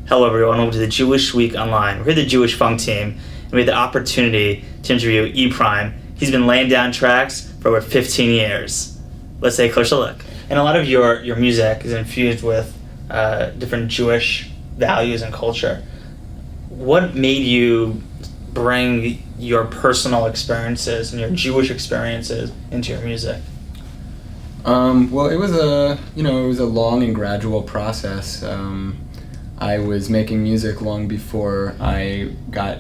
Hello everyone, welcome to the Jewish Week Online. We're here at the Jewish Funk team, and we had the opportunity to interview Eprhyme. He's been laying down tracks for over 15 years. Let's take a closer look. And a lot of your music is infused with different Jewish values and culture. What made you bring your personal experiences and your Jewish experiences into your music? Well, it was a long and gradual process. I was making music long before I got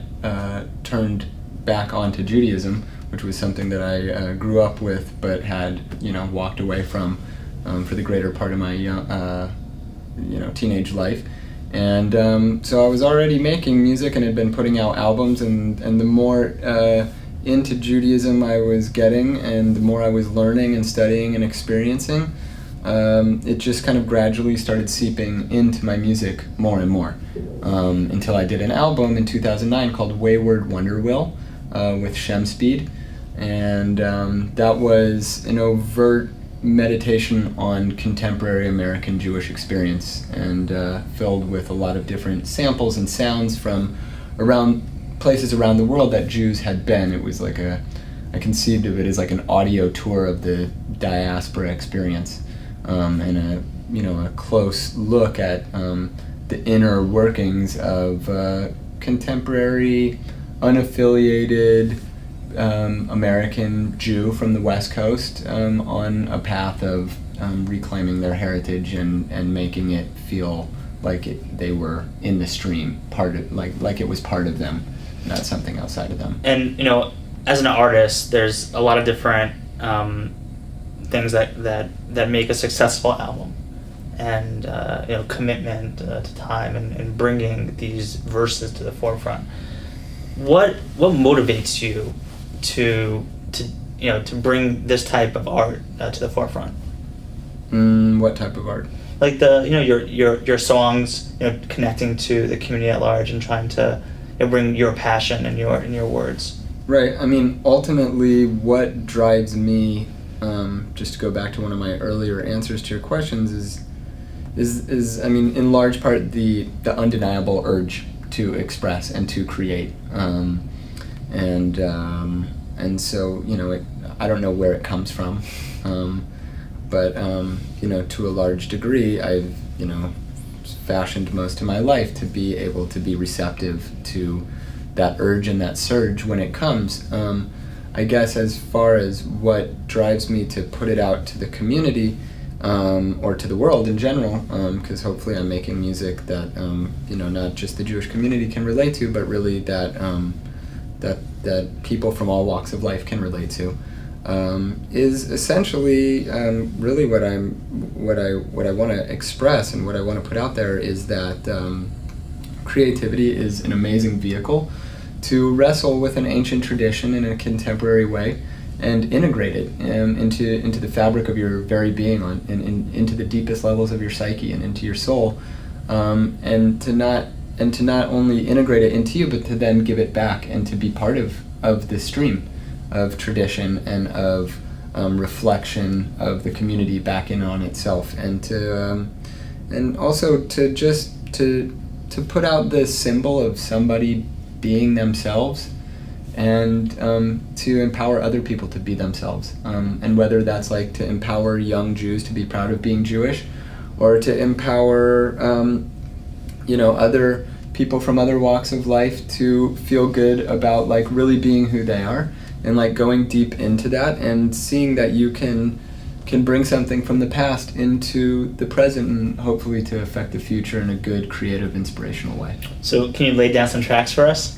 turned back onto Judaism, which was something that I grew up with but had walked away from for the greater part of my teenage life. And so I was already making music and had been putting out albums, and the more into Judaism I was getting and the more I was learning and studying and experiencing, it just kind of gradually started seeping into my music more and more, until I did an album in 2009 called Wayward Wonderwill with Shem Speed, and that was an overt meditation on contemporary American Jewish experience, and filled with a lot of different samples and sounds from around places around the world that Jews had been. It was like I conceived of it as like an audio tour of the diaspora experience, and a close look at the inner workings of contemporary, unaffiliated American Jew from the West Coast on a path of reclaiming their heritage and making it feel like they were in the stream, part of like it was part of them, not something outside of them. And as an artist, there's a lot of different things that make a successful album, and commitment to time and bringing these verses to the forefront. What motivates you to bring this type of art to the forefront? What type of art? Like your songs, connecting to the community at large and trying to bring your passion and your words. Right. I mean, ultimately, what drives me, just to go back to one of my earlier answers to your questions, is I mean, in large part the undeniable urge to express and to create, and so I don't know where it comes from, but to a large degree I've fashioned most of my life to be able to be receptive to that urge and that surge when it comes. I guess as far as what drives me to put it out to the community, or to the world in general, because hopefully I'm making music that not just the Jewish community can relate to, but really that people from all walks of life can relate to, is essentially really what I want to express and what I want to put out there is that creativity is an amazing vehicle to wrestle with an ancient tradition in a contemporary way and integrate it into the fabric of your very being, and into the deepest levels of your psyche and into your soul, and to not only integrate it into you, but to then give it back and to be part of this stream of tradition and of reflection of the community back in on itself, and to and also to just to put out this symbol of somebody being themselves, and to empower other people to be themselves, and whether that's like to empower young Jews to be proud of being Jewish, or to empower other people from other walks of life to feel good about like really being who they are, and like going deep into that and seeing that you can bring something from the past into the present, and hopefully to affect the future in a good, creative, inspirational way. So can you lay down some tracks for us?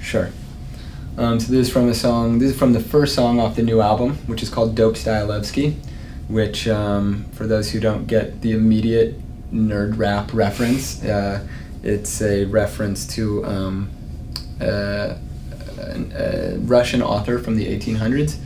Sure. So this is from the first song off the new album, which is called Dope Stylevsky, which, for those who don't get the immediate nerd rap reference, it's a reference to a Russian author from the 1800s,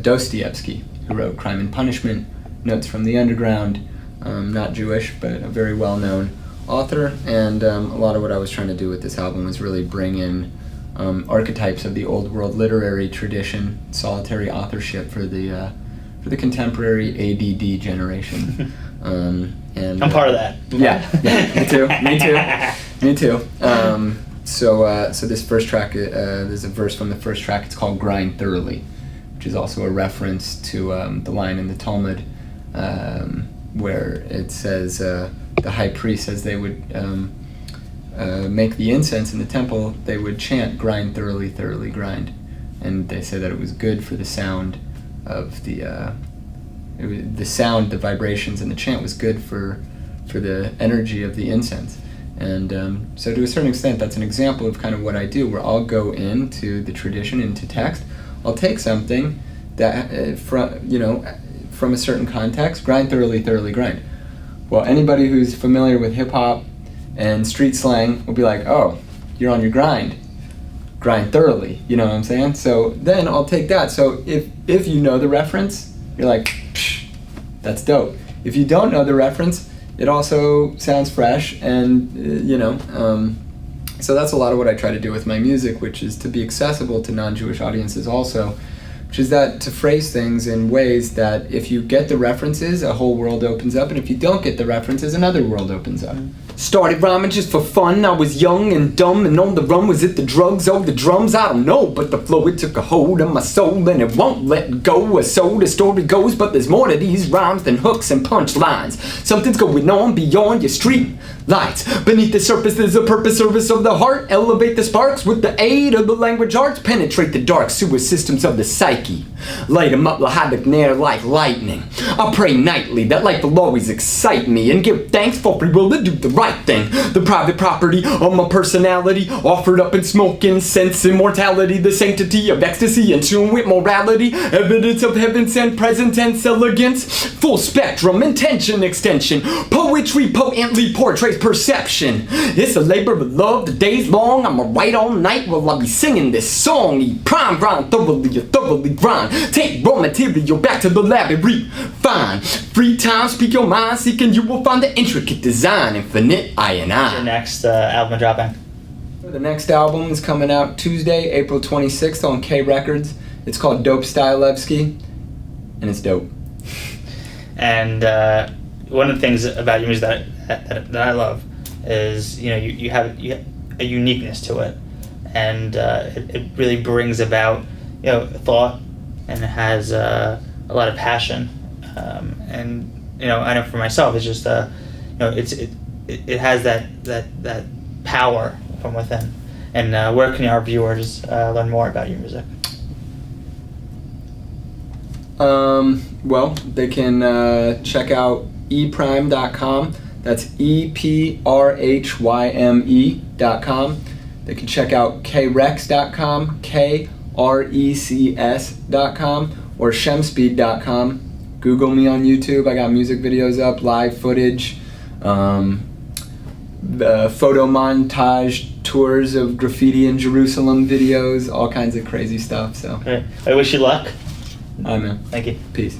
Dostoevsky, who wrote Crime and Punishment, Notes from the Underground, not Jewish, but a very well-known author. And a lot of what I was trying to do with this album was really bring in archetypes of the old world literary tradition, solitary authorship for the contemporary ADD generation, And I'm part of that. Yeah, me too. So this first track, there's a verse from the first track. It's called "Grind Thoroughly," which is also a reference to the line in the Talmud where it says the high priest, as they would make the incense in the temple, they would chant "Grind thoroughly, thoroughly grind," and they say that it was good for the sound of the sound, the vibrations, and the chant was good for the energy of the incense. And so to a certain extent, that's an example of kind of what I do, where I'll go into the tradition, into text. I'll take something that from a certain context, grind thoroughly, thoroughly grind. Well, anybody who's familiar with hip hop and street slang will be like, oh, you're on your grind thoroughly, you know what I'm saying? So then I'll take that. So if you know the reference, you're like, psh, that's dope. If you don't know the reference, it also sounds fresh, and so that's a lot of what I try to do with my music, which is to be accessible to non-Jewish audiences also, which is that to phrase things in ways that if you get the references, a whole world opens up, and if you don't get the references, another world opens up. Started rhyming just for fun. I was young and dumb, and on the run. Was it the drugs or the drums? I don't know, but the flow, it took a hold of my soul, and it won't let go. Or so the story goes, but there's more to these rhymes than hooks and punchlines. Something's going on beyond your street lights. Beneath the surface, there's a purpose, service of the heart. Elevate the sparks with the aid of the language arts. Penetrate the dark sewer systems of the psyche. Light 'em up like lightning. I pray nightly that life will always excite me, and give thanks for free will to do the right thing. The private property of my personality, offered up in smoke, incense, immortality, the sanctity of ecstasy, in tune with morality, evidence of heaven sent, present tense elegance, full spectrum, intention, extension, poetry potently portrays perception. It's a labor of love, the day's long. I'ma write all night while I be singing this song. Eprhyme, grind thoroughly grind. Take raw material back to the lab and refine. Free time, speak your mind, seeking you will find the intricate design. Infinite I and I. Your next album dropping? The next album is coming out Tuesday, April 26th on K Records. It's called Dope Stylevsky, and it's dope. And one of the things about your music that I love is you have a uniqueness to it, and it really brings about thought, and it has a lot of passion, and I know for myself it's just it has that power from within. And where can our viewers learn more about your music? Well, they can check out Eprhyme.com. That's EPRHYME.com. They can check out KREX.com, KRECS.com, or Shemspeed.com. Google me on YouTube. I got music videos up, live footage, photo montage, tours of graffiti in Jerusalem videos, all kinds of crazy stuff. So Great. I wish you luck. All right, man. Thank you. Peace.